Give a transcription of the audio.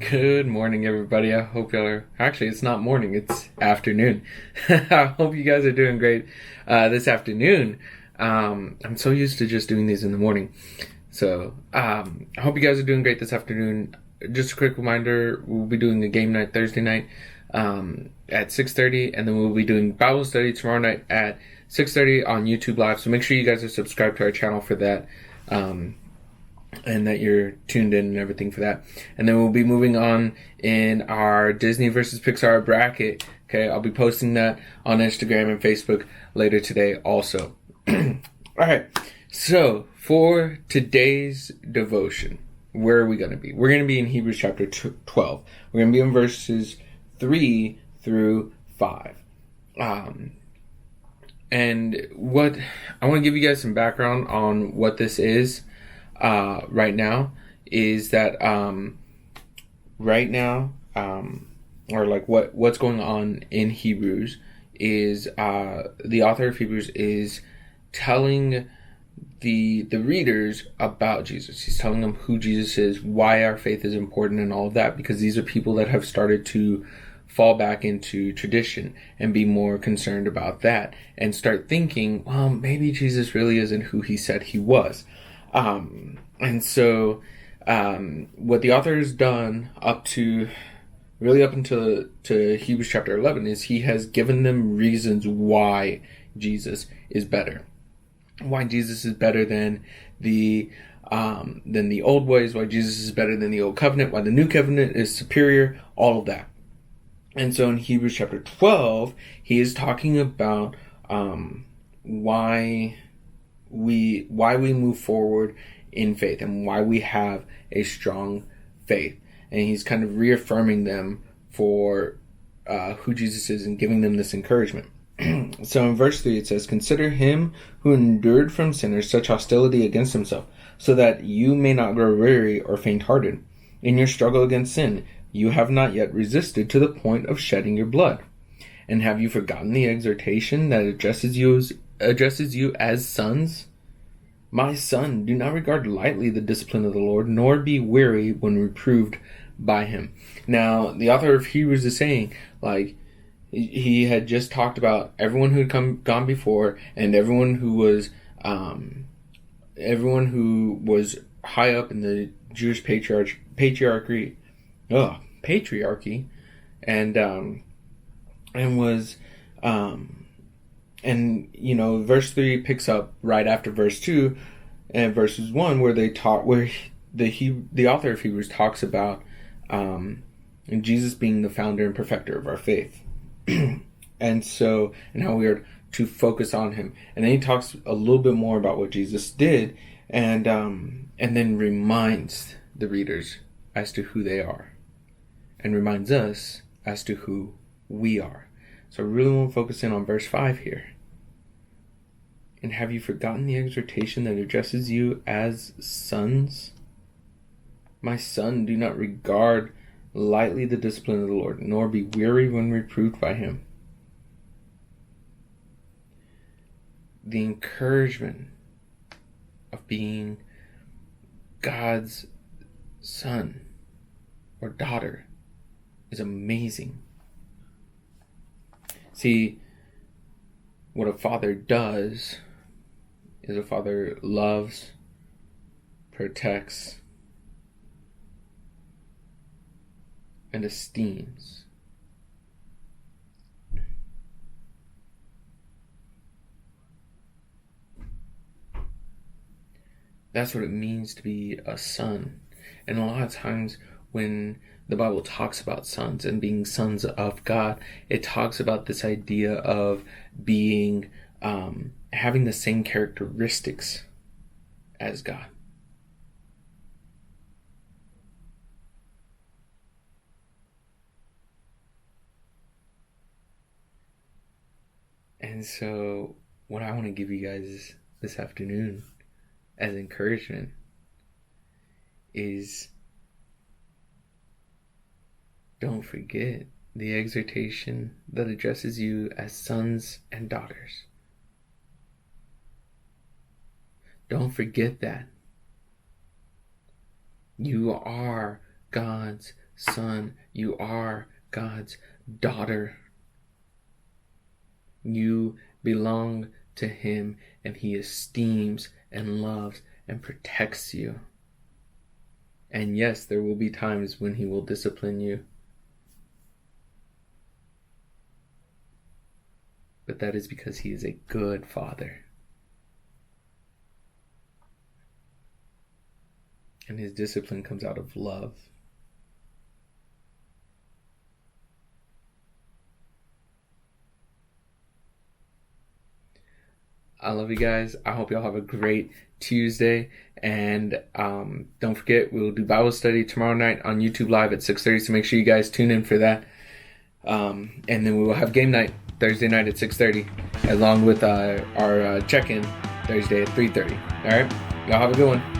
Good morning, everybody. I hope y'all are. Actually, it's not morning, it's afternoon. I hope you guys are doing great this afternoon. I'm so used to just doing these in the morning. I hope you guys are doing great this afternoon. Just a quick reminder, we'll be doing a game night Thursday night at 6:30, and then we'll be doing Bible study tomorrow night at 6:30 on YouTube Live. So make sure you guys are subscribed to our channel for that. And that you're tuned in and everything for that. And then we'll be moving on in our Disney versus Pixar bracket. Okay, I'll be posting that on Instagram and Facebook later today also. All right, so for today's devotion, where are we going to be? We're going to be in Hebrews chapter 12. We're going to be in verses 3 through 5. And what I want to give you guys some background on what this is. Right now is that right now or like what's going on in Hebrews is the author of Hebrews is telling the readers about Jesus. He's telling them who Jesus is, why our faith is important, and all of that, because these are people that have started to fall back into tradition and be more concerned about that and start thinking, well, maybe Jesus really isn't who he said he was. And so, what the author has done up until Hebrews chapter 11 is he has given them reasons why Jesus is better. Why Jesus is better than the old ways, why Jesus is better than the old covenant, why the new covenant is superior, all of that. And so in Hebrews chapter 12, he is talking about, why we move forward in faith and why we have a strong faith, and he's kind of reaffirming them for who Jesus is and giving them this encouragement. So in verse 3 it says, "Consider him who endured from sinners such hostility against himself, so that you may not grow weary or faint-hearted. In your struggle against sin, you have not yet resisted to the point of shedding your blood. And have you forgotten the exhortation that addresses you as sons? My son, do not regard lightly the discipline of the Lord, nor be weary when reproved by him." Now, the author of Hebrews is saying, like, he had just talked about everyone who had gone before, and everyone who was high up in the Jewish patriarchy, and was and verse 3 picks up right after verse 2 and verses 1, where the author of Hebrews talks about Jesus being the founder and perfecter of our faith. and how we are to focus on him. And then he talks a little bit more about what Jesus did, and then reminds the readers as to who they are, and reminds us as to who we are. So I really want to focus in on verse 5 here. "And have you forgotten the exhortation that addresses you as sons? My son, do not regard lightly the discipline of the Lord, nor be weary when reproved by him." The encouragement of being God's son or daughter is amazing. See, what a father does is a father loves, protects, and esteems. That's what it means to be a son. And a lot of times when the Bible talks about sons and being sons of God, it talks about this idea of being, having the same characteristics as God. And so what I want to give you guys this afternoon as encouragement is, don't forget the exhortation that addresses you as sons and daughters. Don't forget that. You are God's son. You are God's daughter. You belong to him, and he esteems and loves and protects you. And yes, there will be times when he will discipline you. But that is because he is a good father. And his discipline comes out of love. I love you guys. I hope y'all have a great Tuesday. And don't forget, we'll do Bible study tomorrow night on YouTube Live at 6:30. So make sure you guys tune in for that. And then we will have game night Thursday night at 6:30, along with our check-in Thursday at 3:30. All right? Y'all have a good one.